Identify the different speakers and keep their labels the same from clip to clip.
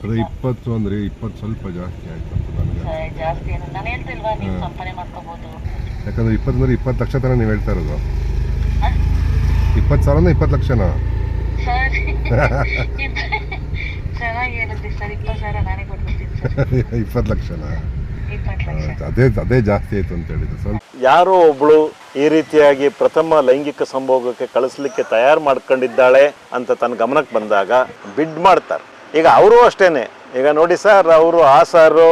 Speaker 1: ಅದು 20 ಅಂದರೆ 20 ಸ್ವಲ್ಪ ಜಾಸ್ತಿ ಆಯ್ತು ಅಂತ ನನಗೆ.
Speaker 2: ಜಾಸ್ತಿ ಏನು ನಾನು ಹೇಳ್ತಿಲ್ವಾ, ನೀವು ಸಂಪಾದನೆ ಮಾಡ್ಕೋಬಹುದು.
Speaker 1: ಯಾಕಂದ್ರೆ 20 ಅಂದರೆ 20 ಲಕ್ಷ ತನಕ ನೀವು ಹೇಳ್ತಾ ಇರೋದು. 20,000 20 ಲಕ್ಷನಾ?
Speaker 2: ಸರ್ ಚೆನ್ನಾಗಿ ಹೇಳಿದ್ರಿ ಸರ್. 20,000 ನಾನೇ ಕೊಟ್ಬಿಡ್ತೀನಿ ಸರ್.
Speaker 1: 20 ಲಕ್ಷನಾ?
Speaker 2: 20 ಲಕ್ಷ.
Speaker 1: ಅದೇ ಜಾಸ್ತಿ ಆಯ್ತು ಅಂತ ಹೇಳಿದ್ರು ಸ್ವಲ್ಪ.
Speaker 3: ಯಾರೋ ಒಬ್ಳು ಈ ರೀತಿಯಾಗಿ ಪ್ರಥಮ ಲೈಂಗಿಕ ಸಂಭೋಗಕ್ಕೆ ಕಳಿಸ್ಲಿಕ್ಕೆ ತಯಾರು ಮಾಡ್ಕೊಂಡಿದ್ದಾಳೆ ಅಂತ ತನ್ನ ಗಮನಕ್ಕೆ ಬಂದಾಗ ಬಿಡ್ ಮಾಡ್ತಾರೆ. ಈಗ ಅವರು ಅಷ್ಟೇನೆ. ಈಗ ನೋಡಿ ಸರ್, ಅವರು ಸಾರು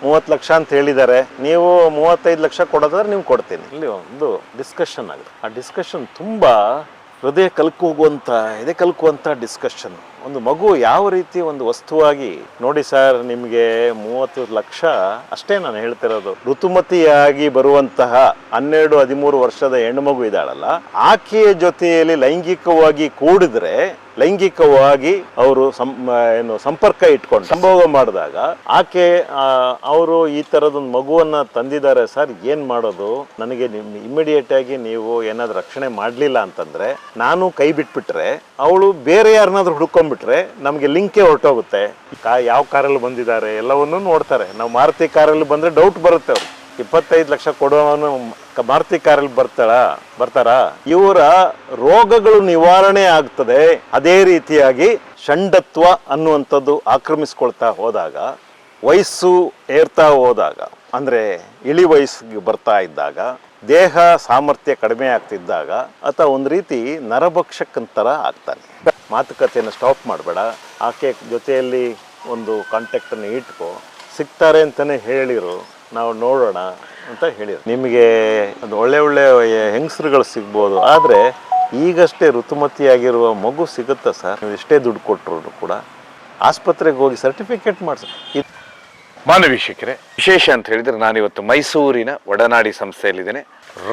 Speaker 3: 30 ಲಕ್ಷ ಅಂತ ಹೇಳಿದ್ದಾರೆ, ನೀವು 35 ಲಕ್ಷ ಕೊಡೋದಾದ್ರೆ ನೀವು ಕೊಡ್ತೀನಿ. ಇಲ್ಲಿ ಒಂದು ಡಿಸ್ಕಷನ್ ಆಗುತ್ತೆ. ಆ ಡಿಸ್ಕಷನ್ ತುಂಬ ಹೃದಯ ಎದೆ ಕಲ್ಕುವಂಥ ಡಿಸ್ಕಷನ್. ಒಂದು ಮಗು ಯಾವ ರೀತಿ ಒಂದು ವಸ್ತುವಾಗಿ ನೋಡಿ ಸರ್, ನಿಮಗೆ 30 ಲಕ್ಷ ಅಷ್ಟೇ ನಾನು ಹೇಳ್ತಿರೋದು. ಋತುಮತಿಯಾಗಿ ಬರುವಂತಹ 12-13 ವರ್ಷದ ಹೆಣ್ಣು ಮಗು ಇದ್ದಾಳಲ್ಲ, ಆಕೆಯ ಜೊತೆಯಲ್ಲಿ ಲೈಂಗಿಕವಾಗಿ ಕೂಡಿದ್ರೆ, ಲೈಂಗಿಕವಾಗಿ ಅವರು ಸಂಪರ್ಕ ಇಟ್ಕೊಂಡು ಸಂಭೋಗ ಮಾಡಿದಾಗ ಆಕೆ ಅವರು ಈ ಥರದೊಂದು ಮಗುವನ್ನ ತಂದಿದ್ದಾರೆ ಸರ್, ಏನು ಮಾಡೋದು, ನನಗೆ ಇಮಿಡಿಯೇಟ್ ಆಗಿ ನೀವು ಏನಾದ್ರು ರಕ್ಷಣೆ ಮಾಡಲಿಲ್ಲ ಅಂತಂದ್ರೆ ನಾನು ಕೈ ಬಿಟ್ಬಿಟ್ರೆ ಅವಳು ಬೇರೆ ಯಾರನ್ನಾದ್ರೂ ಹುಡ್ಕೊಂಡ್ಬಿಟ್ರೆ ನಮಗೆ ಲಿಂಕೇ ಹೊರಟೋಗುತ್ತೆ. ಯಾವ ಕಾರಲ್ಲಿ ಬಂದಿದ್ದಾರೆ ಎಲ್ಲವನ್ನೂ ನೋಡ್ತಾರೆ. ನಾವು ಮಾರುತಿ ಕಾರಲ್ಲಿ ಬಂದರೆ ಡೌಟ್ ಬರುತ್ತೆ. ಅವ್ರು 25 ಲಕ್ಷ ಕೊಡುವವನು ಮಾರುತಿ ಕಾರಲ್ಲಿ ಬರ್ತಾರಾ? ಇವರ ರೋಗಗಳು ನಿವಾರಣೆ ಆಗ್ತದೆ. ಅದೇ ರೀತಿಯಾಗಿ ಷಂಡತ್ವ ಅನ್ನುವಂಥದ್ದು ಆಕ್ರಮಿಸ್ಕೊಳ್ತಾ ಹೋದಾಗ, ವಯಸ್ಸು ಏರ್ತಾ ಹೋದಾಗ, ಅಂದರೆ ಇಳಿ ವಯಸ್ಸಿಗೆ ಬರ್ತಾ ಇದ್ದಾಗ, ದೇಹ ಸಾಮರ್ಥ್ಯ ಕಡಿಮೆ ಆಗ್ತಿದ್ದಾಗ ಆತ ಒಂದು ರೀತಿ ನರಭಕ್ಷಕಂತರ ಆಗ್ತಾನೆ. ಮಾತುಕತೆಯನ್ನು ಸ್ಟಾಪ್ ಮಾಡಬೇಡ, ಆಕೆ ಜೊತೆಯಲ್ಲಿ ಒಂದು ಕಾಂಟ್ಯಾಕ್ಟನ್ನು ಇಟ್ಕೋ, ಸಿಗ್ತಾರೆ ಅಂತಲೇ ಹೇಳಿರು, ನಾವು ನೋಡೋಣ ಅಂತ ಹೇಳಿರು. ನಿಮಗೆ ಒಂದು ಒಳ್ಳೆ ಹೆಂಗಸರುಗಳು ಸಿಗ್ಬೋದು, ಆದರೆ ಈಗಷ್ಟೇ ಋತುಮತಿಯಾಗಿರುವ ಮಗು ಸಿಗುತ್ತಾ ಸರ್? ನೀವು ಎಷ್ಟೇ ದುಡ್ಡು ಕೊಟ್ಟರು ಕೂಡ ಆಸ್ಪತ್ರೆಗೆ ಹೋಗಿ ಸರ್ಟಿಫಿಕೇಟ್ ಮಾಡಿಸಿ.
Speaker 4: ಮಾನವೀಕ್ಷಕರೇ, ವಿಶೇಷ ಅಂತ ಹೇಳಿದ್ರೆ ನಾನಿವತ್ತು ಮೈಸೂರಿನ ಒಡನಾಡಿ ಸಂಸ್ಥೆಯಲ್ಲಿದ್ದೇನೆ.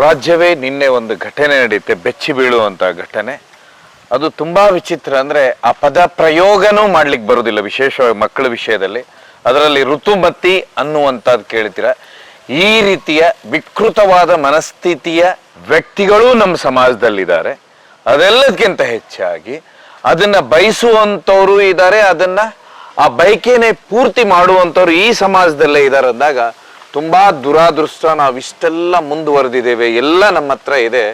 Speaker 4: ರಾಜ್ಯವೇ ನಿನ್ನೆ ಒಂದು ಘಟನೆ ನಡೆಯುತ್ತೆ, ಬೆಚ್ಚಿ ಬೀಳುವಂಥ ಘಟನೆ. ಅದು ತುಂಬ ವಿಚಿತ್ರ. ಅಂದರೆ ಆ ಪದ ಪ್ರಯೋಗನೂ ಮಾಡ್ಲಿಕ್ಕೆ ಬರೋದಿಲ್ಲ, ವಿಶೇಷವಾಗಿ ಮಕ್ಕಳ ವಿಷಯದಲ್ಲಿ. ಅದರಲ್ಲಿ ಋತುಮತಿ ಅನ್ನುವಂಥದ್ದು ಕೇಳ್ತೀರ. ಈ ರೀತಿಯ ವಿಕೃತವಾದ ಮನಸ್ಥಿತಿಯ ವ್ಯಕ್ತಿಗಳೂ ನಮ್ಮ ಸಮಾಜದಲ್ಲಿದ್ದಾರೆ. ಅದೆಲ್ಲದಕ್ಕಿಂತ ಹೆಚ್ಚಾಗಿ ಅದನ್ನು ಬಯಸುವಂಥವರು ಇದ್ದಾರೆ, ಅದನ್ನು ಆ ಬೈಕೇನೆ ಪೂರ್ತಿ ಮಾಡುವಂಥವ್ರು ಈ ಸಮಾಜದಲ್ಲೇ ಇದ್ದಾರೆ ಅಂದಾಗ ತುಂಬಾ ದುರಾದೃಷ್ಟ. ನಾವಿಷ್ಟೆಲ್ಲ ಮುಂದುವರೆದಿದ್ದೇವೆ, ಎಲ್ಲ ನಮ್ಮ ಹತ್ರ ಇದೆ,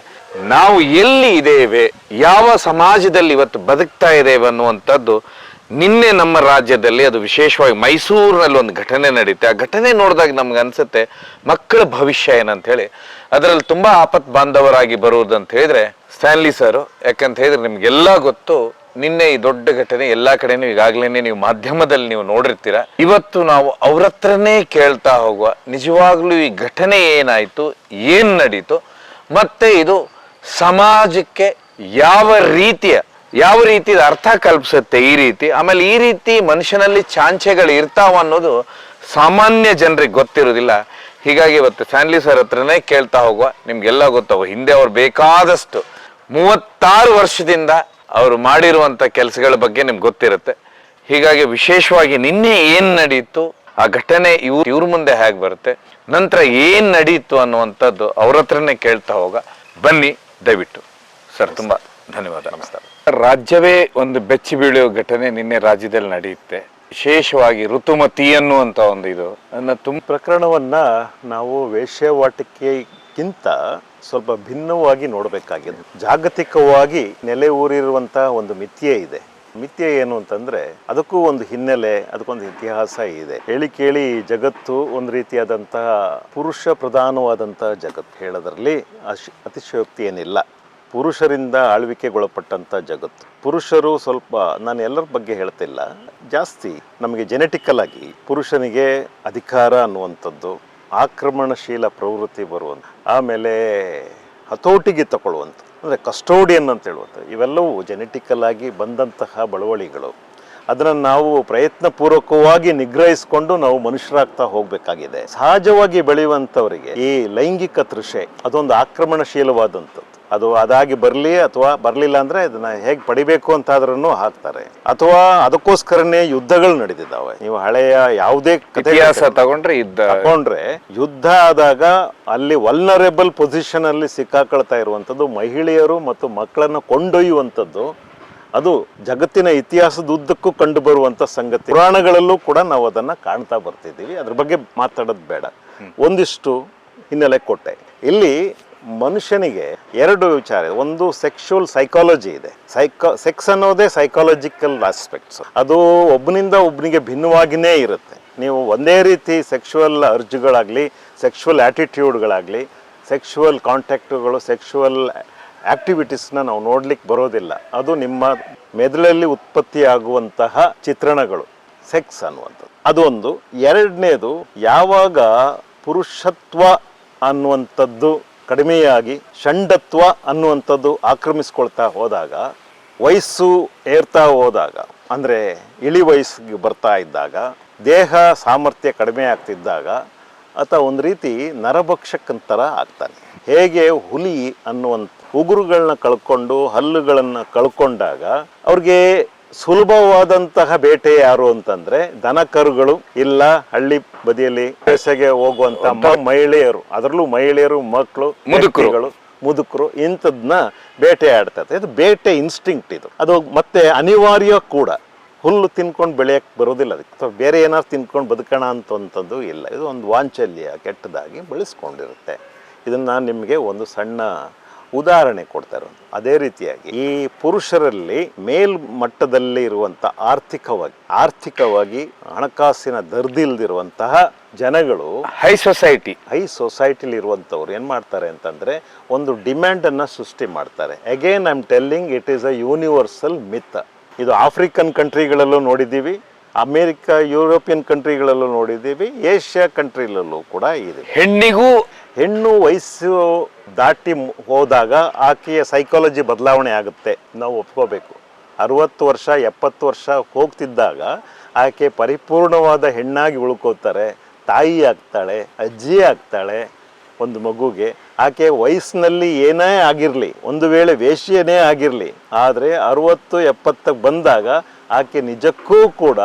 Speaker 4: ನಾವು ಎಲ್ಲಿ ಇದ್ದೇವೆ, ಯಾವ ಸಮಾಜದಲ್ಲಿ ಇವತ್ತು ಬದುಕ್ತಾ ಇದ್ದೇವೆ ಅನ್ನುವಂಥದ್ದು ನಿನ್ನೆ ನಮ್ಮ ರಾಜ್ಯದಲ್ಲಿ, ಅದು ವಿಶೇಷವಾಗಿ ಮೈಸೂರಿನಲ್ಲಿ ಒಂದು ಘಟನೆ ನಡೀತೆ. ಆ ಘಟನೆ ನೋಡಿದಾಗ ನಮ್ಗೆ ಅನ್ಸುತ್ತೆ ಮಕ್ಕಳ ಭವಿಷ್ಯ ಏನಂತ ಹೇಳಿ. ಅದರಲ್ಲಿ ತುಂಬಾ ಆಪತ್ ಬಾಂಧವರಾಗಿ ಬರುವುದಂತ ಹೇಳಿದ್ರೆ ಸ್ಟ್ಯಾನ್ಲಿ ಸರ್. ಯಾಕಂತ ಹೇಳಿದ್ರೆ ನಿಮ್ಗೆಲ್ಲ ಗೊತ್ತು, ನಿನ್ನೆ ಈ ದೊಡ್ಡ ಘಟನೆ ಎಲ್ಲಾ ಕಡೆನೂ ಈಗಾಗಲೇ ನೀವು ಮಾಧ್ಯಮದಲ್ಲಿ ನೀವು ನೋಡಿರ್ತೀರ. ಇವತ್ತು ನಾವು ಅವ್ರ ಹತ್ರನೇ ಕೇಳ್ತಾ ಹೋಗುವ, ನಿಜವಾಗ್ಲೂ ಈ ಘಟನೆ ಏನಾಯ್ತು, ಏನ್ ನಡೀತು, ಮತ್ತೆ ಇದು ಸಮಾಜಕ್ಕೆ ಯಾವ ರೀತಿಯ ಅರ್ಥ ಕಲ್ಪಿಸುತ್ತೆ ಈ ರೀತಿ. ಆಮೇಲೆ ಈ ರೀತಿ ಮನುಷ್ಯನಲ್ಲಿ ಚಾಂಚೆಗಳು ಇರ್ತಾವ ಅನ್ನೋದು ಸಾಮಾನ್ಯ ಜನರಿಗೆ ಗೊತ್ತಿರೋದಿಲ್ಲ. ಹೀಗಾಗಿ ಇವತ್ತು ಸ್ಟ್ಯಾನ್ಲಿ ಸರ್ ಹತ್ರನೇ ಕೇಳ್ತಾ ಹೋಗುವ. ನಿಮ್ಗೆಲ್ಲ ಗೊತ್ತಾವ, ಹಿಂದೆ ಅವ್ರು ಬೇಕಾದಷ್ಟು 36 ವರ್ಷದಿಂದ ಅವರು ಮಾಡಿರುವಂತ ಕೆಲಸಗಳ ಬಗ್ಗೆ ನಿಮ್ಗೆ ಗೊತ್ತಿರುತ್ತೆ. ಹೀಗಾಗಿ ವಿಶೇಷವಾಗಿ ನಿನ್ನೆ ಏನ್ ನಡೀತು, ಆ ಘಟನೆ ಇವ್ರ ಮುಂದೆ ಹೇಗೆ ಬರುತ್ತೆ, ನಂತರ ಏನ್ ನಡೀತು ಅನ್ನುವಂಥದ್ದು ಅವ್ರ ಹತ್ರನೇ ಕೇಳ್ತಾ ಹೋಗ. ಬನ್ನಿ ದಯವಿಟ್ಟು ಸರ್. ತುಂಬಾ ಧನ್ಯವಾದ. ನಮಸ್ಕಾರ. ರಾಜ್ಯವೇ ಒಂದು ಬೆಚ್ಚಿ ಬೀಳುವ ಘಟನೆ ನಿನ್ನೆ ರಾಜ್ಯದಲ್ಲಿ ನಡೆಯುತ್ತೆ. ವಿಶೇಷವಾಗಿ ಋತುಮತಿ ಅನ್ನುವಂತ ಒಂದು ಇದು
Speaker 3: ಪ್ರಕರಣವನ್ನ ನಾವು ವೇಶ್ಯಾವಾಟಿಕೆಗಿಂತ ಸ್ವಲ್ಪ ಭಿನ್ನವಾಗಿ ನೋಡಬೇಕಾಗಿದೆ. ಜಾಗತಿಕವಾಗಿ ನೆಲೆ ಊರಿರುವಂತಹ ಒಂದು ಮಿಥ್ಯೆ ಇದೆ. ಮಿಥ್ಯೆ ಏನು ಅಂತಂದ್ರೆ ಅದಕ್ಕೂ ಒಂದು ಹಿನ್ನೆಲೆ, ಅದಕ್ಕೊಂದು ಇತಿಹಾಸ ಇದೆ. ಹೇಳಿ ಕೇಳಿ ಜಗತ್ತು ಒಂದು ರೀತಿಯಾದಂತಹ ಪುರುಷ ಪ್ರಧಾನವಾದಂತಹ ಜಗತ್ತು. ಹೇಳೋದ್ರಲ್ಲಿ ಅತಿಶಯೋಕ್ತಿ ಏನಿಲ್ಲ. ಪುರುಷರಿಂದ ಆಳ್ವಿಕೆಗೊಳಪಟ್ಟಂಥ ಜಗತ್ತು. ಪುರುಷರು ಸ್ವಲ್ಪ, ನಾನು ಎಲ್ಲರ ಬಗ್ಗೆ ಹೇಳ್ತಿಲ್ಲ, ಜಾಸ್ತಿ ನಮಗೆ ಜೆನೆಟಿಕಲ್ ಆಗಿ ಪುರುಷನಿಗೆ ಅಧಿಕಾರ ಅನ್ನುವಂಥದ್ದು, ಆಕ್ರಮಣಶೀಲ ಪ್ರವೃತ್ತಿ ಬರುವಂಥ, ಆಮೇಲೆ ಹತೋಟಿಗೆ ತಗೊಳ್ಳುವಂಥ, ಅಂದರೆ ಕಸ್ಟೋಡಿಯನ್ ಅಂತ ಹೇಳುವಂಥ, ಇವೆಲ್ಲವೂ ಜೆನೆಟಿಕಲ್ ಆಗಿ ಬಂದಂತಹ ಬಳವಳಿಗಳು. ಅದನ್ನು ನಾವು ಪ್ರಯತ್ನಪೂರ್ವಕವಾಗಿ ನಿಗ್ರಹಿಸಿಕೊಂಡು ನಾವು ಮನುಷ್ಯರಾಗ್ತಾ ಹೋಗಬೇಕಾಗಿದೆ. ಸಹಜವಾಗಿ ಬೆಳೆಯುವಂಥವರಿಗೆ ಈ ಲೈಂಗಿಕ ತೃಷೆ ಅದೊಂದು ಆಕ್ರಮಣಶೀಲವಾದಂಥದ್ದು. ಅದು ಅದಾಗಿ ಬರಲಿ ಅಥವಾ ಬರಲಿಲ್ಲ ಅಂದರೆ ಅದನ್ನು ಹೇಗೆ ಪಡಿಬೇಕು ಅಂತಾದ್ರೂ ಹಾಕ್ತಾರೆ, ಅಥವಾ ಅದಕ್ಕೋಸ್ಕರನೇ ಯುದ್ಧಗಳು ನಡೆದಿದ್ದಾವೆ. ನೀವು ಹಳೆಯ ಯಾವುದೇ
Speaker 4: ಇತಿಹಾಸ ತಗೊಂಡ್ರೆ
Speaker 3: ಯುದ್ಧ ಆದಾಗ ಅಲ್ಲಿ ವಲ್ನರೇಬಲ್ ಪೊಸಿಷನ್ ಅಲ್ಲಿ ಸಿಕ್ಕಾಕೊಳ್ತಾ ಇರುವಂಥದ್ದು ಮಹಿಳೆಯರು ಮತ್ತು ಮಕ್ಕಳನ್ನು ಕೊಂಡೊಯ್ಯುವಂಥದ್ದು ಅದು ಜಗತ್ತಿನ ಇತಿಹಾಸದುದ್ದಕ್ಕೂ ಕಂಡು ಬರುವಂತ ಸಂಗತಿ. ಪುರಾಣಗಳಲ್ಲೂ ಕೂಡ ನಾವು ಅದನ್ನ ಕಾಣ್ತಾ ಬರ್ತಿದ್ದೀವಿ. ಅದ್ರ ಬಗ್ಗೆ ಮಾತಾಡೋದು ಬೇಡ. ಒಂದಿಷ್ಟು ಹಿನ್ನೆಲೆ ಕೊಟ್ಟೆ. ಇಲ್ಲಿ ಮನುಷ್ಯನಿಗೆ ಎರಡು ವಿಚಾರ ಇದೆ. ಒಂದು ಸೆಕ್ಷುವಲ್ ಸೈಕಾಲಜಿ ಇದೆ. ಸೆಕ್ಸ್ ಅನ್ನೋದೇ ಸೈಕಾಲಜಿಕಲ್ ಆಸ್ಪೆಕ್ಟ್ಸ್. ಅದು ಒಬ್ಬನಿಂದ ಒಬ್ಬನಿಗೆ ಭಿನ್ನವಾಗಿಯೇ ಇರುತ್ತೆ. ನೀವು ಒಂದೇ ರೀತಿ ಸೆಕ್ಷುವಲ್ ಅರ್ಜ್ಗಳಾಗಲಿ, ಸೆಕ್ಷುವಲ್ ಆ್ಯಟಿಟ್ಯೂಡ್ಗಳಾಗಲಿ, ಸೆಕ್ಷುವಲ್ ಕಾಂಟ್ಯಾಕ್ಟ್ಗಳು, ಸೆಕ್ಷುವಲ್ ಆಕ್ಟಿವಿಟೀಸ್ನ ನಾವು ನೋಡ್ಲಿಕ್ಕೆ ಬರೋದಿಲ್ಲ. ಅದು ನಿಮ್ಮ ಮೆದುಳಲ್ಲಿ ಉತ್ಪತ್ತಿಯಾಗುವಂತಹ ಚಿತ್ರಣಗಳು, ಸೆಕ್ಸ್ ಅನ್ನುವಂಥದ್ದು. ಅದೊಂದು. ಎರಡನೇದು, ಯಾವಾಗ ಪುರುಷತ್ವ ಅನ್ನುವಂಥದ್ದು ಕಡಿಮೆಯಾಗಿ ಷಂಡತ್ವ ಅನ್ನುವಂಥದ್ದು ಆಕ್ರಮಿಸ್ಕೊಳ್ತಾ ಹೋದಾಗ, ವಯಸ್ಸು ಏರ್ತಾ ಹೋದಾಗ, ಅಂದರೆ ಇಳಿ ವಯಸ್ಸಿಗೆ ಬರ್ತಾ ಇದ್ದಾಗ, ದೇಹ ಸಾಮರ್ಥ್ಯ ಕಡಿಮೆ ಆಗ್ತಿದ್ದಾಗ ಆತ ಒಂದು ರೀತಿ ನರಭಕ್ಷಕಂತರ ಆಗ್ತಾನೆ. ಹೇಗೆ ಹುಲಿ ಅನ್ನುವಂಥ ಉಗುರುಗಳನ್ನ ಕಳ್ಕೊಂಡು ಹಲ್ಲುಗಳನ್ನು ಕಳ್ಕೊಂಡಾಗ ಅವ್ರಿಗೆ ಸುಲಭವಾದಂತಹ ಬೇಟೆ ಯಾರು ಅಂತಂದ್ರೆ ದನ ಕರುಗಳು, ಇಲ್ಲ ಹಳ್ಳಿ ಬದಿಯಲ್ಲಿ ಬೇಸೆಗೆ ಹೋಗುವಂತ ಮಹಿಳೆಯರು, ಅದರಲ್ಲೂ ಮಹಿಳೆಯರು, ಮಕ್ಕಳು, ಮುದುಕರು ಇಂಥದ್ನ ಬೇಟೆ ಆಡ್ತದೆ. ಇದು ಬೇಟೆ ಇನ್ಸ್ಟಿಂಕ್ಟ್. ಇದು ಅದು ಮತ್ತೆ ಅನಿವಾರ್ಯ ಕೂಡ. ಹುಲ್ಲು ತಿನ್ಕೊಂಡು ಬೆಳೆಯಕ್ಕೆ ಬರೋದಿಲ್ಲ ಅದಕ್ಕೆ, ಅಥವಾ ಬೇರೆ ಏನಾದ್ರು ತಿನ್ಕೊಂಡು ಬದುಕೋಣ ಅಂತಂಥದ್ದು ಇಲ್ಲ. ಇದು ಒಂದು ವಾಂಚಲ್ಯ ಕೆಟ್ಟದಾಗಿ ಬೆಳೆಸ್ಕೊಂಡಿರುತ್ತೆ. ಇದನ್ನು ನಿಮಗೆ ಒಂದು ಸಣ್ಣ ಉದಾಹರಣೆ ಕೊಡ್ತಾ ಇರೋದು. ಅದೇ ರೀತಿಯಾಗಿ ಈ ಪುರುಷರಲ್ಲಿ ಮೇಲ್ಮಟ್ಟದಲ್ಲಿ ಇರುವಂಥ ಆರ್ಥಿಕವಾಗಿ ಹಣಕಾಸಿನ ದರ್ದಿಲ್ದಿರುವಂತಹ ಜನಗಳು,
Speaker 4: ಹೈ
Speaker 3: ಸೊಸೈಟಿಲಿ ಇರುವಂಥವ್ರು ಏನು ಮಾಡ್ತಾರೆ ಅಂತಂದರೆ ಒಂದು ಡಿಮ್ಯಾಂಡನ್ನು ಸೃಷ್ಟಿ ಮಾಡ್ತಾರೆ. Again I am telling, it is a universal myth. ಇದು ಆಫ್ರಿಕನ್ ಕಂಟ್ರಿಗಳಲ್ಲೂ ನೋಡಿದ್ದೀವಿ, ಅಮೇರಿಕಾ, ಯುರೋಪಿಯನ್ ಕಂಟ್ರಿಗಳಲ್ಲೂ ನೋಡಿದ್ದೀವಿ, ಏಷ್ಯಾ ಕಂಟ್ರಿಗಳಲ್ಲೂ ಕೂಡ ಇದೆ. ಹೆಣ್ಣು ವಯಸ್ಸು ದಾಟಿ ಹೋದಾಗ ಆಕೆಯ ಸೈಕಾಲಜಿ ಬದಲಾವಣೆ ಆಗುತ್ತೆ, ನಾವು ಒಪ್ಕೋಬೇಕು. 60 ವರ್ಷ 70 ವರ್ಷ ಹೋಗ್ತಿದ್ದಾಗ ಆಕೆ ಪರಿಪೂರ್ಣವಾದ ಹೆಣ್ಣಾಗಿ ಉಳ್ಕೋತಾರೆ, ತಾಯಿ ಆಗ್ತಾಳೆ, ಅಜ್ಜಿ ಆಗ್ತಾಳೆ ಒಂದು ಮಗುಗೆ. ಆಕೆ ವಯಸ್ಸಿನಲ್ಲಿ ಏನೇ ಆಗಿರಲಿ, ಒಂದು ವೇಳೆ ವೇಶ್ಯನೇ ಆಗಿರಲಿ, ಆದರೆ 60-70 ಬಂದಾಗ ಆಕೆ ನಿಜಕ್ಕೂ ಕೂಡ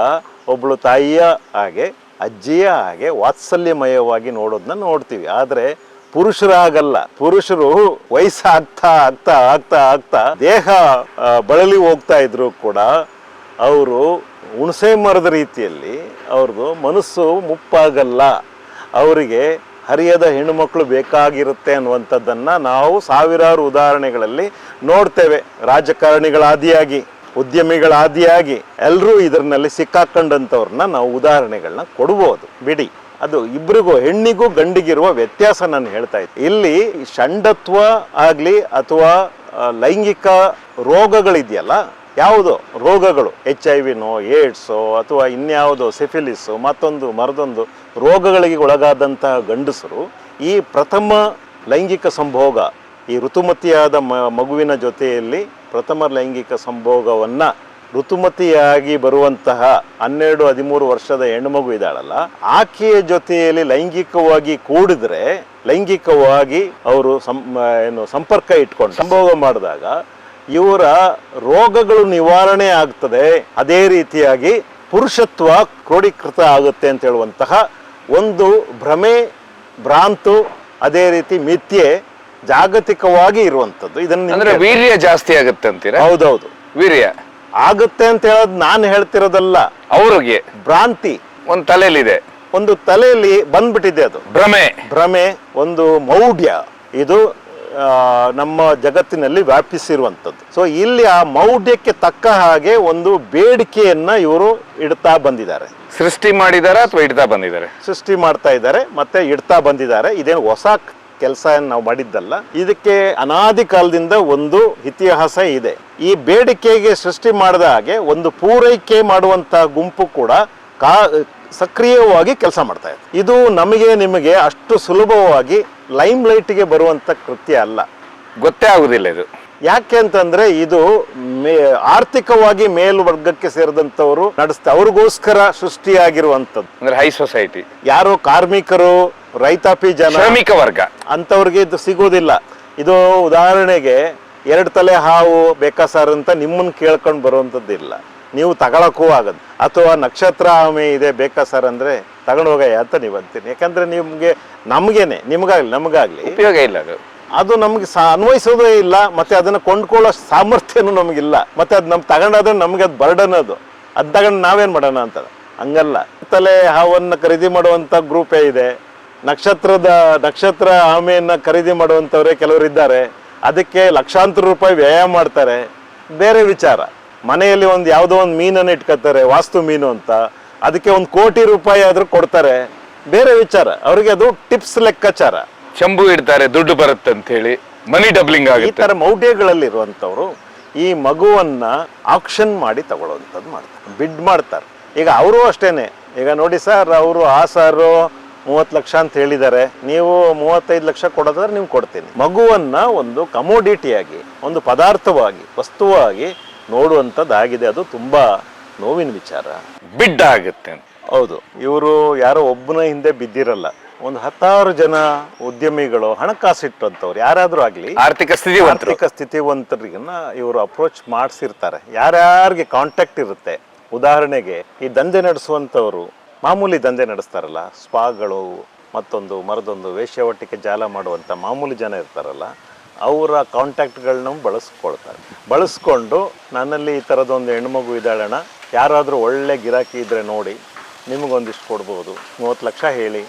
Speaker 3: ಒಬ್ಬಳು ತಾಯಿಯ ಹಾಗೆ, ಅಜ್ಜಿಯ ಹಾಗೆ ವಾತ್ಸಲ್ಯಮಯವಾಗಿ ನೋಡೋದನ್ನ ನೋಡ್ತೀವಿ. ಆದರೆ ಪುರುಷರಾಗಲ್ಲ. ಪುರುಷರು ವಯಸ್ಸಾಗ್ತಾ ಆಗ್ತಾ ಆಗ್ತಾ ಆಗ್ತಾ ದೇಹ ಬಳಲಿ ಹೋಗ್ತಾ ಇದ್ರು ಕೂಡ ಅವರು ಹುಣಸೆ ಮರದ ರೀತಿಯಲ್ಲಿ ಅವ್ರದ್ದು ಮನಸ್ಸು ಮುಪ್ಪಾಗಲ್ಲ. ಅವರಿಗೆ ಹರಿಯದ ಹೆಣ್ಣುಮಕ್ಕಳು ಬೇಕಾಗಿರುತ್ತೆ ಅನ್ನುವಂಥದ್ದನ್ನು ನಾವು ಸಾವಿರಾರು ಉದಾಹರಣೆಗಳಲ್ಲಿ ನೋಡ್ತೇವೆ. ರಾಜಕಾರಣಿಗಳಾದಿಯಾಗಿ, ಉದ್ಯಮಿಗಳಾದಿಯಾಗಿ ಎಲ್ಲರೂ ಇದರಲ್ಲಿ ಸಿಕ್ಕಾಕೊಂಡಂಥವ್ರನ್ನ ನಾವು ಉದಾಹರಣೆಗಳನ್ನ ಕೊಡ್ಬೋದು. ಬಿಡಿ, ಅದು ಇಬ್ಬರಿಗೂ, ಹೆಣ್ಣಿಗೂ ಗಂಡಿಗಿರುವ ವ್ಯತ್ಯಾಸ ನಾನು ಹೇಳ್ತಾ ಇದ್ದೆ. ಇಲ್ಲಿ ಷಂಡತ್ವ ಆಗಲಿ ಅಥವಾ ಲೈಂಗಿಕ ರೋಗಗಳಿದೆಯಲ್ಲ, ಯಾವುದೋ ರೋಗಗಳು, HIV-ನೋ, ಏಡ್ಸೋ ಅಥವಾ ಇನ್ಯಾವುದೋ ಸಿಫಿಲಿಸು, ಮತ್ತೊಂದು ರೋಗಗಳಿಗೆ ಒಳಗಾದಂತಹ ಗಂಡಸರು ಈ ಪ್ರಥಮ ಲೈಂಗಿಕ ಸಂಭೋಗ, ಈ ಋತುಮತಿಯಾದ ಮಗುವಿನ ಜೊತೆಯಲ್ಲಿ ಪ್ರಥಮ ಲೈಂಗಿಕ ಸಂಭೋಗವನ್ನು ಋತುಮತಿಯಾಗಿ ಬರುವಂತಹ 12-13 ವರ್ಷದ ಹೆಣ್ಣುಮಗು ಇದ್ದಾಳಲ್ಲ, ಆಕೆಯ ಜೊತೆಯಲ್ಲಿ ಲೈಂಗಿಕವಾಗಿ ಕೂಡಿದ್ರೆ, ಲೈಂಗಿಕವಾಗಿ ಅವರು ಸಂಪರ್ಕ ಇಟ್ಕೊಂಡು ಸಂಭೋಗ ಮಾಡಿದಾಗ ಇವರ ರೋಗಗಳು ನಿವಾರಣೆ ಆಗ್ತದೆ. ಅದೇ ರೀತಿಯಾಗಿ ಪುರುಷತ್ವ ಕ್ರೋಢೀಕೃತ ಆಗುತ್ತೆ ಅಂತ ಹೇಳುವಂತಹ ಒಂದು ಭ್ರಾಂತು, ಅದೇ ರೀತಿ ಮಿಥ್ಯೆ ಜಾಗತಿಕವಾಗಿ ಇರುವಂಥದ್ದು.
Speaker 4: ಇದನ್ನ ವೀರ್ಯ ಜಾಸ್ತಿ ಆಗುತ್ತೆ ಅಂತೀರಾ?
Speaker 3: ಹೌದೌದು,
Speaker 4: ವೀರ್ಯ
Speaker 3: ಆಗುತ್ತೆ ಅಂತ ಹೇಳೋದು ನಾನು ಹೇಳ್ತಿರೋದಲ್ಲ,
Speaker 4: ಅವ್ರಿಗೆ
Speaker 3: ಭ್ರಾಂತಿ
Speaker 4: ಒಂದು ತಲೆಯಲ್ಲಿದೆ,
Speaker 3: ಒಂದು ತಲೆಯಲ್ಲಿ ಬಂದ್ಬಿಟ್ಟಿದೆ. ಅದು ಭ್ರಮೆ, ಒಂದು ಮೌಢ್ಯ. ಇದು ನಮ್ಮ ಜಗತ್ತಿನಲ್ಲಿ ವ್ಯಾಪಿಸಿರುವಂಥದ್ದು. ಸೊ ಇಲ್ಲಿ ಆ ಮೌಢ್ಯಕ್ಕೆ ತಕ್ಕ ಹಾಗೆ ಒಂದು ಬೇಡಿಕೆಯನ್ನ ಇವರು ಇಡ್ತಾ ಬಂದಿದ್ದಾರೆ.
Speaker 4: ಸೃಷ್ಟಿ ಮಾಡಿದಾರ ಅಥವಾ ಇಡ್ತಾ ಬಂದಿದ್ದಾರೆ?
Speaker 3: ಸೃಷ್ಟಿ ಮಾಡ್ತಾ ಇದ್ದಾರೆ ಮತ್ತೆ ಇಡ್ತಾ ಬಂದಿದ್ದಾರೆ. ಇದೇನು ಹೊಸ ಕೆಲಸ ನಾವು ಮಾಡಿದ್ದಲ್ಲ. ಇದಕ್ಕೆ ಅನಾದಿ ಕಾಲದಿಂದ ಒಂದು ಇತಿಹಾಸ ಇದೆ. ಈ ಬೇಡಿಕೆಗೆ ಸೃಷ್ಟಿ ಮಾಡಿದ ಹಾಗೆ ಒಂದು ಪೂರೈಕೆ ಮಾಡುವಂತ ಗುಂಪು ಕೂಡ ಸಕ್ರಿಯವಾಗಿ ಕೆಲಸ ಮಾಡ್ತಾ ಇದೆ. ಇದು ನಮಗೆ ನಿಮಗೆ ಅಷ್ಟು ಸುಲಭವಾಗಿ ಲೈಮ್ ಲೈಟ್ಗೆ ಬರುವಂತ ಕೃತ್ಯ ಅಲ್ಲ,
Speaker 4: ಗೊತ್ತೇ ಆಗುದಿಲ್ಲ ಇದು.
Speaker 3: ಯಾಕೆ ಅಂತಂದ್ರೆ ಇದು ಆರ್ಥಿಕವಾಗಿ ಮೇಲ್ವರ್ಗಕ್ಕೆ ಸೇರಿದಂತವರು ನಡೆಸ್ತಾ, ಅವ್ರಿಗೋಸ್ಕರ ಸೃಷ್ಟಿಯಾಗಿರುವಂತದ್ದು.
Speaker 4: ಅಂದ್ರೆ ಹೈ ಸೊಸೈಟಿ,
Speaker 3: ಯಾರು ಕಾರ್ಮಿಕರು, ರೈತಾಪಿ ಜನ,
Speaker 4: ಶ್ರಮಿಕ ವರ್ಗ
Speaker 3: ಅಂತವ್ರಿಗೆ ಇದು ಸಿಗೋದಿಲ್ಲ. ಇದು ಉದಾಹರಣೆಗೆ 2 ತಲೆ ಹಾವು ಬೇಕಾ ಸರ್ ಅಂತ ನಿಮ್ಮನ್ನ ಕೇಳ್ಕೊಂಡು ಬರುವಂತದ್ದಿಲ್ಲ, ನೀವು ತಗೊಳಕ್ಕೂ ಆಗದು. ಅಥವಾ ನಕ್ಷತ್ರ ಆಮೆ ಇದೆ ಬೇಕಾ ಸರ್ ಅಂದ್ರೆ ತಗೊಂಡು ಹೋಗಯ್ಯ ಅಂತ ನೀವು ಅಂತೀನಿ. ಯಾಕಂದ್ರೆ ನಿಮ್ಗೆ, ನಮಗಾಗ್ಲಿ
Speaker 4: ಉಪಯೋಗ ಇಲ್ಲ ಅದು.
Speaker 3: ಅದು ನಮ್ಗೆ ಅನ್ವಯಿಸೋದೇ ಇಲ್ಲ, ಮತ್ತೆ ಅದನ್ನು ಕೊಂಡ್ಕೊಳ್ಳೋ ಸಾಮರ್ಥ್ಯನೂ ನಮಗಿಲ್ಲ, ಮತ್ತೆ ಅದು ನಮ್ಗೆ ತಗೊಂಡಾದ್ರೆ ನಮಗೆ ಅದು ಬರ್ಡನ್ ಅದು ತಗೊಂಡು ನಾವೇನು ಮಾಡೋಣ ಅಂತ. ಹಂಗಲ್ಲ, ತಲೆ ಹಾವನ್ನು ಖರೀದಿ ಮಾಡುವಂಥ ಗ್ರೂಪೇ ಇದೆ, ನಕ್ಷತ್ರ ಆಮೆಯನ್ನು ಖರೀದಿ ಮಾಡುವಂಥವ್ರೆ ಕೆಲವರಿದ್ದಾರೆ, ಅದಕ್ಕೆ ಲಕ್ಷಾಂತರ ರೂಪಾಯಿ ವ್ಯಯ ಮಾಡ್ತಾರೆ. ಬೇರೆ ವಿಚಾರ, ಮನೆಯಲ್ಲಿ ಒಂದು ಯಾವುದೋ ಒಂದು ಮೀನನ್ನು ಇಟ್ಕೊತಾರೆ, ವಾಸ್ತು ಮೀನು ಅಂತ, ಅದಕ್ಕೆ 1 ಕೋಟಿ ರೂಪಾಯಿ ಆದರೂ ಕೊಡ್ತಾರೆ. ಬೇರೆ ವಿಚಾರ, ಅವ್ರಿಗೆ ಅದು ಟಿಪ್ಸ್ ಲೆಕ್ಕಾಚಾರ.
Speaker 4: ಚಂಬು ಇಡ್ತಾರೆ ದುಡ್ಡು ಬರುತ್ತೆ ಅಂತ ಹೇಳಿ, ಮನಿ ಡಬ್ಲಿಂಗ್
Speaker 3: ಈ
Speaker 4: ಆಗುತ್ತೆ.
Speaker 3: ತರ ಮೌಢ್ಯಗಳಲ್ಲಿರುವಂಥವ್ರು ಈ ಮಗುವನ್ನ ಆಕ್ಷನ್ ಮಾಡಿ ತಗೊಳ್ಳೋವಂಥದ್ದು ಮಾಡ್ತಾರೆ, ಬಿಡ್ ಮಾಡ್ತಾರೆ. ಈಗ ಅವರು ಅಷ್ಟೇನೆ, ಈಗ ನೋಡಿ ಸರ್, ಅವರು ಆ ಸಾರು 30 ಲಕ್ಷ ಅಂತ ಹೇಳಿದ್ದಾರೆ, ನೀವು 35 ಲಕ್ಷ ಕೊಡೋದಾದ್ರೆ ನೀವು ಕೊಡ್ತೀನಿ. ಮಗುವನ್ನ ಒಂದು ಕಮೋಡಿಟಿಯಾಗಿ, ಒಂದು ಪದಾರ್ಥವಾಗಿ, ವಸ್ತುವಾಗಿ ನೋಡುವಂಥದ್ದಾಗಿದೆ. ಅದು ತುಂಬಾ ನೋವಿನ ವಿಚಾರ.
Speaker 4: ಬಿಡ್ ಆಗುತ್ತೆ.
Speaker 3: ಹೌದು, ಇವರು ಯಾರೋ ಒಬ್ಬನ ಹಿಂದೆ ಬಿದ್ದಿರಲ್ಲ, ಒಂದು 10 ಜನ ಉದ್ಯಮಿಗಳು, ಹಣಕಾಸಿಟ್ಟಂಥವ್ರು ಯಾರಾದ್ರೂ ಆಗ್ಲಿ, ಆರ್ಥಿಕ ಸ್ಥಿತಿವಂತರಿಗನ್ನ ಇವರು ಅಪ್ರೋಚ್ ಮಾಡಿಸಿರ್ತಾರೆ. ಯಾರ್ಯಾರಿಗೆ ಕಾಂಟ್ಯಾಕ್ಟ್ ಇರುತ್ತೆ, ಉದಾಹರಣೆಗೆ ಈ ದಂಧೆ ನಡೆಸುವಂಥವ್ರು, ಮಾಮೂಲಿ ದಂಧೆ ನಡೆಸ್ತಾರಲ್ಲ, ಸ್ಪಾಗಳು ಮತ್ತೊಂದು ಮರದೊಂದು ವೇಶ್ಯಾವಟಿಕೆ ಜಾಲ ಮಾಡುವಂಥ ಮಾಮೂಲಿ ಜನ ಇರ್ತಾರಲ್ಲ, ಅವರ ಕಾಂಟ್ಯಾಕ್ಟ್ಗಳನ್ನ ಬಳಸ್ಕೊಂಡು ನನ್ನಲ್ಲಿ ಈ ಥರದೊಂದು ಹೆಣ್ಮಗು ಇದ್ದಾಳಣ್ಣ, ಯಾರಾದರೂ ಒಳ್ಳೆ ಗಿರಾಕಿ ಇದ್ದರೆ ನೋಡಿ, ನಿಮಗೊಂದಿಷ್ಟು ಕೊಡ್ಬೋದು, 30 ಲಕ್ಷ ಹೇಳಿ,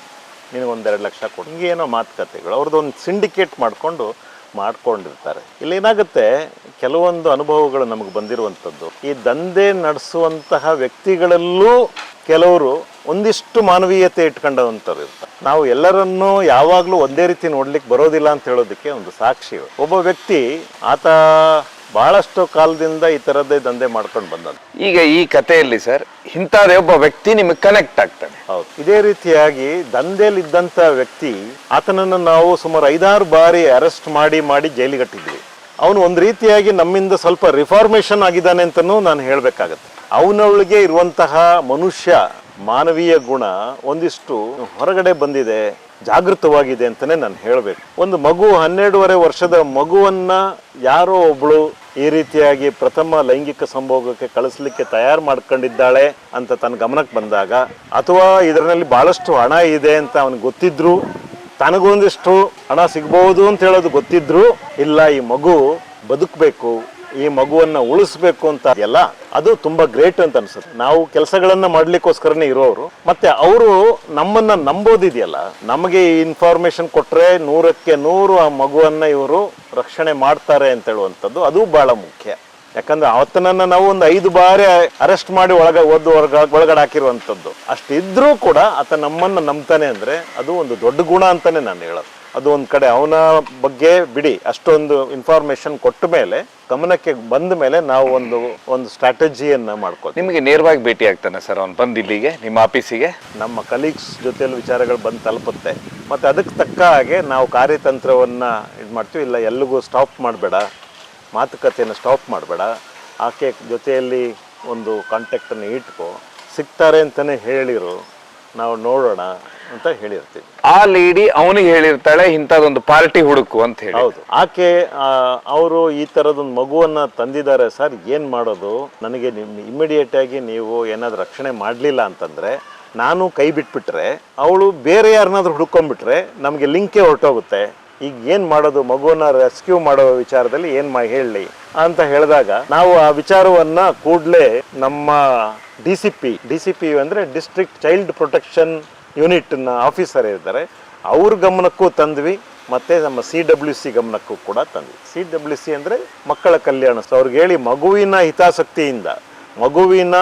Speaker 3: ನಿನಗೊಂದು 2 ಲಕ್ಷ ಕೊಡಿ, ಹಿಂಗೇನೋ ಮಾತುಕತೆಗಳು ಅವ್ರದ್ದೊಂದು ಸಿಂಡಿಕೇಟ್ ಮಾಡ್ಕೊಂಡಿರ್ತಾರೆ. ಇಲ್ಲಿ ಏನಾಗುತ್ತೆ, ಕೆಲವೊಂದು ಅನುಭವಗಳು ನಮಗೆ ಬಂದಿರುವಂಥದ್ದು, ಈ ದಂಧೆ ನಡೆಸುವಂತಹ ವ್ಯಕ್ತಿಗಳಲ್ಲೂ ಕೆಲವರು ಒಂದಿಷ್ಟು ಮಾನವೀಯತೆ ಇಟ್ಕೊಂಡವಂಥವ್ರು ಇರ್ತಾರೆ. ನಾವು ಎಲ್ಲರನ್ನೂ ಯಾವಾಗಲೂ ಒಂದೇ ರೀತಿ ನೋಡ್ಲಿಕ್ಕೆ ಬರೋದಿಲ್ಲ ಅಂತ ಹೇಳೋದಕ್ಕೆ ಒಂದು ಸಾಕ್ಷಿ. ಒಬ್ಬ ವ್ಯಕ್ತಿ ಆತ ಬಹಳಷ್ಟು ಕಾಲದಿಂದ ಈ ಥರದ್ದೇ ದಂಧೆ ಮಾಡ್ಕೊಂಡು ಬಂದದ್ದು.
Speaker 4: ಈಗ ಈ ಕಥೆಯಲ್ಲಿ ಸರ್, ಇಂಥದೇ ಒಬ್ಬ ವ್ಯಕ್ತಿ ನಿಮಗೆ ಕನೆಕ್ಟ್ ಆಗ್ತಾನೆ.
Speaker 3: ಹೌದು, ಇದೇ ರೀತಿಯಾಗಿ ದಂಧೆಯಲ್ಲಿದ್ದಂಥ ವ್ಯಕ್ತಿ, ಆತನನ್ನು ನಾವು ಸುಮಾರು 5-6 ಬಾರಿ ಅರೆಸ್ಟ್ ಮಾಡಿ ಜೈಲಿಗಟ್ಟಿದ್ವಿ. ಅವನು ಒಂದು ರೀತಿಯಾಗಿ ನಮ್ಮಿಂದ ಸ್ವಲ್ಪ ರಿಫಾರ್ಮೇಷನ್ ಆಗಿದ್ದಾನೆ ಅಂತಲೂ ನಾನು ಹೇಳಬೇಕಾಗತ್ತೆ. ಅವನೊಳಗೆ ಇರುವಂತಹ ಮನುಷ್ಯ ಮಾನವೀಯ ಗುಣ ಒಂದಿಷ್ಟು ಹೊರಗಡೆ ಬಂದಿದೆ, ಜಾಗೃತವಾಗಿದೆ ಅಂತಲೇ ನಾನು ಹೇಳಬೇಕು. ಒಂದು ಮಗು 12.5 ವರ್ಷದ ಮಗುವನ್ನ ಯಾರೋ ಒಬ್ಳು ಈ ರೀತಿಯಾಗಿ ಪ್ರಥಮ ಲೈಂಗಿಕ ಸಂಭೋಗಕ್ಕೆ ಕಳಿಸ್ಲಿಕ್ಕೆ ತಯಾರು ಮಾಡ್ಕೊಂಡಿದ್ದಾಳೆ ಅಂತ ತನ್ನ ಗಮನಕ್ಕೆ ಬಂದಾಗ, ಅಥವಾ ಇದರಲ್ಲಿ ಬಹಳಷ್ಟು ಹಣ ಇದೆ ಅಂತ ಅವನಿಗೆ ಗೊತ್ತಿದ್ರು, ತನಗೊಂದಿಷ್ಟು ಹಣ ಸಿಗ್ಬಹುದು ಅಂತ ಹೇಳೋದು ಗೊತ್ತಿದ್ರು, ಇಲ್ಲ ಈ ಮಗು ಬದುಕಬೇಕು, ಈ ಮಗುವನ್ನ ಉಳಿಸ್ಬೇಕು ಅಂತ ಎಲ್ಲ, ಅದು ತುಂಬಾ ಗ್ರೇಟ್ ಅಂತ ಅನ್ಸುತ್ತೆ. ನಾವು ಕೆಲಸಗಳನ್ನ ಮಾಡ್ಲಿಕ್ಕೋಸ್ಕರನೇ ಇರೋರು, ಮತ್ತೆ ಅವರು ನಮ್ಮನ್ನ ನಂಬೋದಿದೆಯಲ್ಲ, ನಮಗೆ ಈ ಇನ್ಫಾರ್ಮೇಶನ್ ಕೊಟ್ರೆ 100ಕ್ಕೆ 100 ಆ ಮಗುವನ್ನ ಇವರು ರಕ್ಷಣೆ ಮಾಡ್ತಾರೆ ಅಂತ ಹೇಳುವಂಥದ್ದು ಅದು ಬಹಳ ಮುಖ್ಯ. ಯಾಕಂದ್ರೆ ಆತನನ್ನ ನಾವು ಒಂದು 5 ಬಾರಿ ಅರೆಸ್ಟ್ ಮಾಡಿ ಒಳಗಡೆ ಹಾಕಿರುವಂಥದ್ದು, ಅಷ್ಟಿದ್ರೂ ಕೂಡ ಆತ ನಮ್ಮನ್ನ ನಂಬ್ತಾನೆ ಅಂದ್ರೆ ಅದು ಒಂದು ದೊಡ್ಡ ಗುಣ ಅಂತಾನೆ ನಾನು ಹೇಳೋದು. ಅದು ಒಂದು ಕಡೆ ಅವನ ಬಗ್ಗೆ ಬಿಡಿ, ಅಷ್ಟೊಂದು ಇನ್ಫಾರ್ಮೇಶನ್ ಕೊಟ್ಟ ಮೇಲೆ, ಗಮನಕ್ಕೆ ಬಂದ ಮೇಲೆ ನಾವು ಒಂದು ಸ್ಟ್ರಾಟಜಿಯನ್ನ ಮಾಡ್ಕೋತೀವಿ.
Speaker 4: ನಿಮಗೆ ನೇರವಾಗಿ ಭೇಟಿ ಆಗ್ತಾನೆ ಸರ್ ಅವ್ನು ಬಂದು ಇಲ್ಲಿಗೆ ನಿಮ್ಮ ಆಫೀಸಿಗೆ?
Speaker 3: ನಮ್ಮ ಕಲೀಗ್ಸ್ ಜೊತೆಯಲ್ಲಿ ವಿಚಾರಗಳು ಬಂದು ತಲುಪುತ್ತೆ, ಮತ್ತೆ ಅದಕ್ಕೆ ತಕ್ಕ ಹಾಗೆ ನಾವು ಕಾರ್ಯತಂತ್ರವನ್ನ ಇದು ಮಾಡ್ತೀವಿ. ಇಲ್ಲ ಎಲ್ಲಿಗೂ ಸ್ಟಾಪ್ ಮಾಡಬೇಡ, ಮಾತುಕತೆಯನ್ನು ಸ್ಟಾಪ್ ಮಾಡಬೇಡ, ಆಕೆ ಜೊತೆಯಲ್ಲಿ ಒಂದು ಕಾಂಟ್ಯಾಕ್ಟನ್ನು ಇಟ್ಕೋ, ಸಿಗ್ತಾರೆ ಅಂತಲೇ ಹೇಳಿರು, ನಾವು ನೋಡೋಣ ಅಂತ ಹೇಳಿರ್ತೀವಿ.
Speaker 4: ಆ ಲೇಡಿ ಅವನಿಗೆ ಹೇಳಿರ್ತಾಳೆ ಇಂಥದ್ದೊಂದು ಪಾರ್ಟಿ ಹುಡುಕು ಅಂತ ಹೇಳಿ.
Speaker 3: ಹೌದು, ಆಕೆ ಅವರು ಈ ಥರದೊಂದು ಮಗುವನ್ನ ತಂದಿದ್ದಾರೆ ಸರ್, ಏನು ಮಾಡೋದು, ನನಗೆ ಇಮಿಡಿಯೇಟ್ ಆಗಿ ನೀವು ಏನಾದ್ರು ರಕ್ಷಣೆ ಮಾಡಲಿಲ್ಲ ಅಂತಂದರೆ ನಾನು ಕೈ ಬಿಟ್ಬಿಟ್ರೆ, ಅವಳು ಬೇರೆ ಯಾರನ್ನಾದ್ರೂ ಹುಡ್ಕೊಂಡ್ಬಿಟ್ರೆ ನಮಗೆ ಲಿಂಕೇ ಹೊರಟೋಗುತ್ತೆ. ಈಗ ಏನು ಮಾಡೋದು, ಮಗುವನ್ನ ರೆಸ್ಕ್ಯೂ ಮಾಡೋ ವಿಚಾರದಲ್ಲಿ ಏನು ಹೇಳಲಿ ಅಂತ ಹೇಳಿದಾಗ, ನಾವು ಆ ವಿಚಾರವನ್ನ ಕೂಡಲೇ ನಮ್ಮ ಡಿ.ಸಿ.ಪಿ ಅಂದರೆ ಡಿಸ್ಟ್ರಿಕ್ಟ್ ಚೈಲ್ಡ್ ಪ್ರೊಟೆಕ್ಷನ್ ಯೂನಿಟ್ನ ಆಫೀಸರ್ ಇದ್ದಾರೆ, ಅವ್ರ ಗಮನಕ್ಕೂ ತಂದ್ವಿ, ಮತ್ತು ನಮ್ಮ CWC ಗಮನಕ್ಕೂ ಕೂಡ ತಂದ್ವಿ. CWC ಅಂದರೆ ಮಕ್ಕಳ ಕಲ್ಯಾಣ. ಅವ್ರಿಗೆ ಹೇಳಿ, ಮಗುವಿನ ಹಿತಾಸಕ್ತಿಯಿಂದ, ಮಗುವಿನ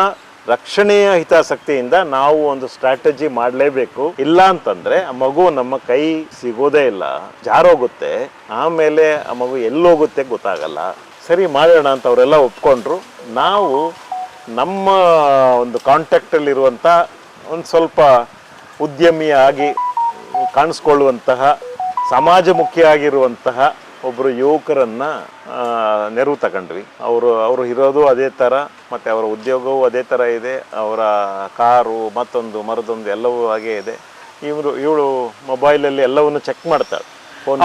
Speaker 3: ರಕ್ಷಣೆಯ ಹಿತಾಸಕ್ತಿಯಿಂದ ನಾವು ಒಂದು ಸ್ಟ್ರಾಟಜಿ ಮಾಡಲೇಬೇಕು. ಇಲ್ಲ ಅಂತಂದರೆ ಆ ಮಗು ನಮ್ಮ ಕೈ ಸಿಗೋದೇ ಇಲ್ಲ, ಜಾರೋಗುತ್ತೆ, ಆಮೇಲೆ ಆ ಮಗು ಎಲ್ಲೋಗುತ್ತೆ ಗೊತ್ತಾಗಲ್ಲ. ಸರಿ ಮಾಡೋಣ ಅಂತ ಅವರೆಲ್ಲ ಒಪ್ಕೊಂಡ್ರು. ನಾವು ನಮ್ಮ ಒಂದು ಕಾಂಟ್ಯಾಕ್ಟಲ್ಲಿರುವಂಥ ಒಂದು ಸ್ವಲ್ಪ ಉದ್ಯಮಿಯಾಗಿ ಕಾಣಿಸ್ಕೊಳ್ಳುವಂತಹ, ಸಮಾಜಮುಖಿಯಾಗಿರುವಂತಹ ಒಬ್ಬರು ಯುವಕರನ್ನು ನೆರವು ತಗೊಂಡ್ವಿ. ಅವರು ಇರೋದು ಅದೇ ಥರ, ಮತ್ತು ಅವರ ಉದ್ಯೋಗವೂ ಅದೇ ಥರ ಇದೆ, ಅವರ ಕಾರು ಮತ್ತೊಂದು ಮರದೊಂದು ಎಲ್ಲವೂ ಹಾಗೇ ಇದೆ. ಇವಳು ಮೊಬೈಲಲ್ಲಿ ಎಲ್ಲವನ್ನು ಚೆಕ್ ಮಾಡ್ತಾಳೆ,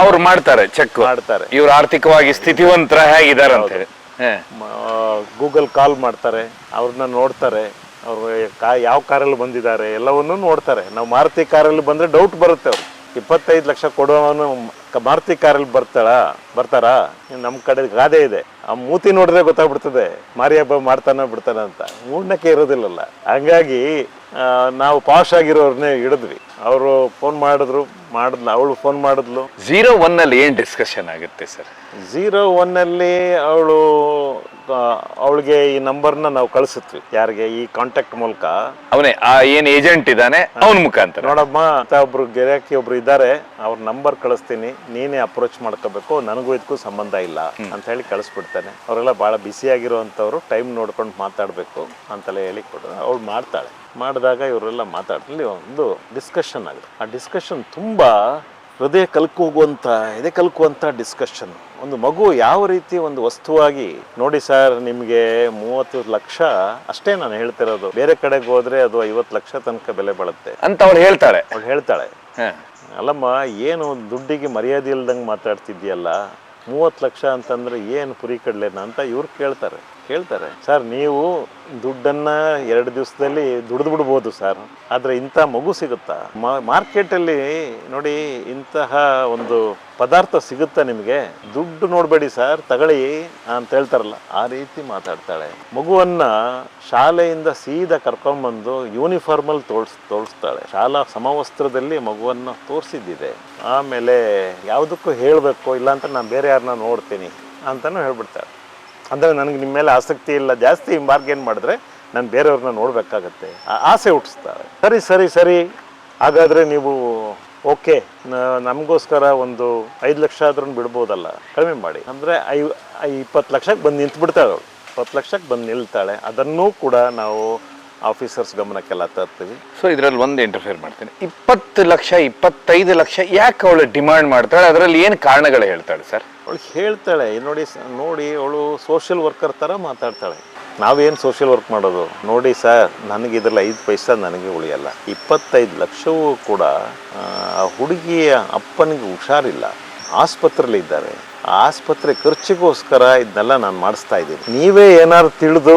Speaker 4: ಅವ್ರು ಮಾಡ್ತಾರೆ, ಚೆಕ್ ಮಾಡ್ತಾರೆ, ಇವರು ಆರ್ಥಿಕವಾಗಿ ಸ್ಥಿತಿವಂತರ ಹೇಗಿದ್ದಾರೆ ಅಂತ ಹೇಳಿ.
Speaker 3: ಗೂಗಲ್ ಕಾಲ್ ಮಾಡ್ತಾರೆ, ಅವ್ರನ್ನ ನೋಡ್ತಾರೆ, ಅವರು ಯಾವ ಕಾರಲ್ಲಿ ಬಂದಿದ್ದಾರೆ ಎಲ್ಲವನ್ನೂ ನೋಡ್ತಾರೆ. ನಾವು ಮಾರುತಿ ಕಾರಲ್ಲಿ ಬಂದರೆ ಡೌಟ್ ಬರುತ್ತೆ, 25 ಲಕ್ಷ ಕೊಡುವವನು ಮಾರುತಿ ಕಾರಲ್ಲಿ ಬರ್ತಾರಾ? ನಮ್ಮ ಕಡೆ ಗಾದೆ ಇದೆ, ಆ ಮೂತಿ ನೋಡಿದ್ರೆ ಗೊತ್ತಾಗ್ಬಿಡ್ತದೆ ಮಾರಿ ಹಬ್ಬ ಮಾಡ್ತಾನ ಬಿಡ್ತಾನ ಅಂತ. ಮೂಢನಕ್ಕೆ ಇರೋದಿಲ್ಲಲ್ಲ. ಹಂಗಾಗಿ ನಾವು ಪಾಶ್ ಆಗಿರೋರ್ನೇ ಹಿಡಿದ್ವಿ. ಅವರು ಫೋನ್ ಅವಳು ಫೋನ್ ಮಾಡಿದ್ಲು.
Speaker 4: 01 ಅಲ್ಲಿ ಏನ್ ಡಿಸ್ಕಷನ್ ಆಗುತ್ತೆ ಸರ್?
Speaker 3: 01 ಅವಳಿಗೆ ಈ ನಂಬರ್ನ ನಾವು ಕಳಿಸಿದ್ವಿ. ಯಾರಿಗೆ? ಈ ಕಾಂಟ್ಯಾಕ್ಟ್ ಮೂಲಕ.
Speaker 4: ಅವನೇ ಏನ್ ಏಜೆಂಟ್ ಇದ್ದಾನೆ ಅವನ ಮುಖಾಂತರ.
Speaker 3: ನೋಡಮ್ಮ ಅಂತ ಒಬ್ರು ಗಿರಾಕಿ ಒಬ್ರು ಇದ್ದಾರೆ, ಅವ್ರ ನಂಬರ್ ಕಳಿಸ್ತೀನಿ, ನೀನೇ ಅಪ್ರೋಚ್ ಮಾಡ್ಕೋಬೇಕು, ನನಗೂ ಇದಕ್ಕೂ ಸಂಬಂಧ ಇಲ್ಲ ಅಂತ ಹೇಳಿ ಕಳಿಸ್ಬಿಡ್ತಾನೆ. ಅವರೆಲ್ಲ ಬಹಳ ಬ್ಯುಸಿ ಆಗಿರುವಂತವ್ರು, ಟೈಮ್ ನೋಡ್ಕೊಂಡು ಮಾತಾಡ್ಬೇಕು ಅಂತೆಲ್ಲ ಹೇಳಿ ಕೊಡು. ಅವಳು ಮಾಡ್ತಾಳೆ. ಮಾಡಿದಾಗ ಇವರೆಲ್ಲ ಮಾತಾಡ್ಲಿ ಒಂದು ಡಿಸ್ಕಷನ್ ಆಗುತ್ತೆ. ಆ ಡಿಸ್ಕಷನ್ ತುಂಬಾ ಹೃದಯ ಕಲ್ಕುವಂಥ ಡಿಸ್ಕಷನ್. ಒಂದು ಮಗು ಯಾವ ರೀತಿ ಒಂದು ವಸ್ತುವಾಗಿ ನೋಡಿ ಸರ್, ನಿಮಗೆ 30 ಲಕ್ಷ ಅಷ್ಟೇ ನಾನು ಹೇಳ್ತಿರೋದು. ಬೇರೆ ಕಡೆಗೆ ಹೋದ್ರೆ ಅದು 50 ಲಕ್ಷ ತನಕ ಬೆಲೆ ಬಾಳುತ್ತೆ
Speaker 4: ಅಂತ ಅವಳು ಹೇಳ್ತಾಳೆ.
Speaker 3: ಅಲ್ಲಮ್ಮ, ಏನು ದುಡ್ಡಿಗೆ ಮರ್ಯಾದೆ ಇಲ್ದಂಗೆ ಮಾತಾಡ್ತಿದ್ಯಲ್ಲ, 30 ಲಕ್ಷ ಅಂತಂದ್ರೆ ಏನು ಪುರಿ ಕಡ್ಲೆನ ಅಂತ ಇವ್ರು ಕೇಳ್ತಾರೆ. ಸರ್, ನೀವು ದುಡ್ಡನ್ನ 2 ದಿವಸದಲ್ಲಿ ದುಡ್ದು ಬಿಡ್ಬೋದು ಸರ್, ಆದ್ರೆ ಇಂಥ ಮಗು ಸಿಗುತ್ತಾ? ಮಾರ್ಕೆಟಲ್ಲಿ ನೋಡಿ, ಇಂತಹ ಒಂದು ಪದಾರ್ಥ ಸಿಗುತ್ತಾ ನಿಮಗೆ? ದುಡ್ಡು ನೋಡ್ಬೇಡಿ ಸರ್, ತಗೊಳ್ಳಿ ಅಂತ ಹೇಳ್ತಾರಲ್ಲ, ಆ ರೀತಿ ಮಾತಾಡ್ತಾಳೆ. ಮಗುವನ್ನ ಶಾಲೆಯಿಂದ ಸೀದಾ ಕರ್ಕೊಂಡ್ಬಂದು ಯೂನಿಫಾರ್ಮಲ್ಲಿ ತೋರಿಸ್ತಾಳೆ. ಶಾಲಾ ಸಮವಸ್ತ್ರದಲ್ಲಿ ಮಗುವನ್ನ ತೋರಿಸಿದ್ದಿದೆ. ಆಮೇಲೆ ಯಾವುದಕ್ಕೂ ಹೇಳಬೇಕು, ಇಲ್ಲಾಂತ ನಾನು ಬೇರೆ ಯಾರನ್ನ ನೋಡ್ತೀನಿ ಅಂತಾನು ಹೇಳ್ಬಿಡ್ತಾಳೆ. ಅಂದರೆ ನನಗೆ ನಿಮ್ಮ ಮೇಲೆ ಆಸಕ್ತಿ ಇಲ್ಲ, ಜಾಸ್ತಿ ಬಾರ್ಗೇನ್ ಮಾಡಿದ್ರೆ ನಾನು ಬೇರೆಯವ್ರನ್ನ ನೋಡಬೇಕಾಗತ್ತೆ, ಆಸೆ ಹುಟ್ಟಿಸ್ತಾಳೆ. ಸರಿ, ಹಾಗಾದರೆ ನೀವು ಓಕೆ, ನಮಗೋಸ್ಕರ ಒಂದು 5 ಲಕ್ಷ ಆದ್ರೂ ಬಿಡ್ಬೋದಲ್ಲ, ಕಡಿಮೆ ಮಾಡಿ ಅಂದರೆ 20 ಲಕ್ಷಕ್ಕೆ ಬಂದು ನಿಂತ್ಬಿಡ್ತಾಳೆ ಅವಳು. 20 ಲಕ್ಷಕ್ಕೆ ಬಂದು ನಿಲ್ತಾಳೆ. ಅದನ್ನೂ ಕೂಡ ನಾವು ಆಫೀಸರ್ಸ್ ಗಮನಕ್ಕೆಲ್ಲ ತರ್ತೀವಿ.
Speaker 4: ಸೊ ಇದರಲ್ಲಿ ಒಂದು ಇಂಟರ್ಫಿಯರ್ ಮಾಡ್ತೀನಿ. 20 ಲಕ್ಷ 25 ಲಕ್ಷ ಯಾಕೆ ಅವಳು ಡಿಮಾಂಡ್ ಮಾಡ್ತಾಳೆ? ಅದರಲ್ಲಿ ಏನು ಕಾರಣಗಳು ಹೇಳ್ತಾಳೆ ಸರ್?
Speaker 3: ಅವಳು ಹೇಳ್ತಾಳೆ, ನೋಡಿ ಅವಳು ಸೋಷಿಯಲ್ ವರ್ಕರ್ ಥರ ಮಾತಾಡ್ತಾಳೆ. ನಾವೇನು ಸೋಷಿಯಲ್ ವರ್ಕ್ ಮಾಡೋದು? ನೋಡಿ ಸರ್, ನನಗೆ ಇದರಲ್ಲಿ 5 ಪೈಸಾ ನನಗೆ ಉಳಿಯಲ್ಲ. 25 ಲಕ್ಷವೂ ಕೂಡ ಹುಡುಗಿಯ ಅಪ್ಪನಿಗೆ ಹುಷಾರಿಲ್ಲ, ಆಸ್ಪತ್ರೆಯಲ್ಲಿದ್ದಾರೆ. ಆ ಆಸ್ಪತ್ರೆ ಖರ್ಚಿಗೋಸ್ಕರ ಇದನ್ನೆಲ್ಲ ನಾನು ಮಾಡಿಸ್ತಾ ಇದ್ದೀನಿ. ನೀವೇ ಏನಾದ್ರು ತಿಳಿದು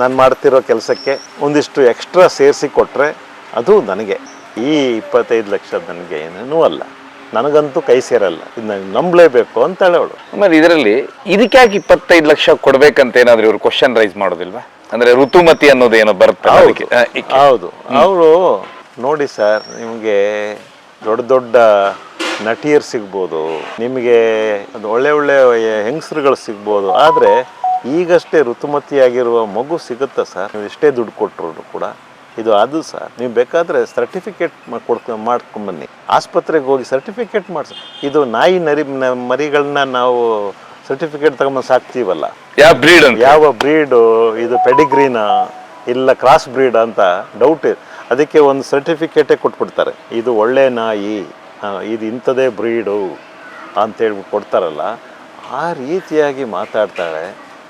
Speaker 3: ನಾನು ಮಾಡ್ತಿರೋ ಕೆಲಸಕ್ಕೆ ಒಂದಿಷ್ಟು ಎಕ್ಸ್ಟ್ರಾ ಸೇರಿಸಿ ಕೊಟ್ಟರೆ ಅದು ನನಗೆ. ಈ 25 ಲಕ್ಷ ನನಗೆ ಏನೂ ಅಲ್ಲ, ನನಗಂತೂ ಕೈ ಸೇರಲ್ಲ, ಇದನ್ನ ನಂಬಲೇಬೇಕು ಅಂತಾಳೆ ಅವಳು.
Speaker 4: ಆಮೇಲೆ ಇದರಲ್ಲಿ ಇದಕ್ಕಾಗಿ 25 ಲಕ್ಷ ಕೊಡ್ಬೇಕಂತ ಏನಾದ್ರು ಇವ್ರು ಕ್ವಶನ್ ರೈಸ್ ಮಾಡೋದಿಲ್ವಾ? ಅಂದ್ರೆ ಋತುಮತಿ ಅನ್ನೋದೇನೋ ಬರುತ್ತೆ.
Speaker 3: ಹೌದು, ಅವರು ನೋಡಿ ಸರ್, ನಿಮಗೆ ದೊಡ್ಡ ನಟಿಯರು ಸಿಗ್ಬೋದು, ನಿಮಗೆ ಒಳ್ಳೆ ಹೆಂಗಸರುಗಳು ಸಿಗ್ಬೋದು, ಆದರೆ ಈಗಷ್ಟೇ ಋತುಮತಿಯಾಗಿರುವ ಮಗು ಸಿಗುತ್ತಾ ಸರ್? ನೀವು ಎಷ್ಟೇ ದುಡ್ಡು ಕೊಟ್ಟರು ಕೂಡ ಅದು ಸರ್. ನೀವು ಬೇಕಾದರೆ ಸರ್ಟಿಫಿಕೇಟ್ ಮಾಡ್ಕೊಂಬನ್ನಿ, ಆಸ್ಪತ್ರೆಗೆ ಹೋಗಿ ಸರ್ಟಿಫಿಕೇಟ್ ಮಾಡಿಸಿ. ಇದು ನಾಯಿ ಮರಿಗಳನ್ನ ನಾವು ಸರ್ಟಿಫಿಕೇಟ್ ತಗೊಂಬಂದು ಸಾಕ್ತೀವಲ್ಲ, ಯಾವ ಬ್ರೀಡು ಇದು, ಪೆಡಿಗ್ರೀನ ಇಲ್ಲ ಕ್ರಾಸ್ ಬ್ರೀಡ್ ಅಂತ ಡೌಟ್, ಅದಕ್ಕೆ ಒಂದು ಸರ್ಟಿಫಿಕೇಟೇ ಕೊಟ್ಬಿಡ್ತಾರೆ. ಇದು ಒಳ್ಳೆ ನಾಯಿ, ಇದು ಇಂಥದೇ ಬ್ರೀಡು ಅಂತೇಳ್ಬಿಟ್ಟು ಕೊಡ್ತಾರಲ್ಲ, ಆ ರೀತಿಯಾಗಿ ಮಾತಾಡ್ತಾಳೆ.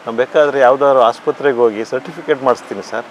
Speaker 3: ನಾವು ಬೇಕಾದರೆ ಯಾವುದಾದ್ರು ಆಸ್ಪತ್ರೆಗೆ ಹೋಗಿ ಸರ್ಟಿಫಿಕೇಟ್ ಮಾಡಿಸ್ತೀನಿ ಸರ್,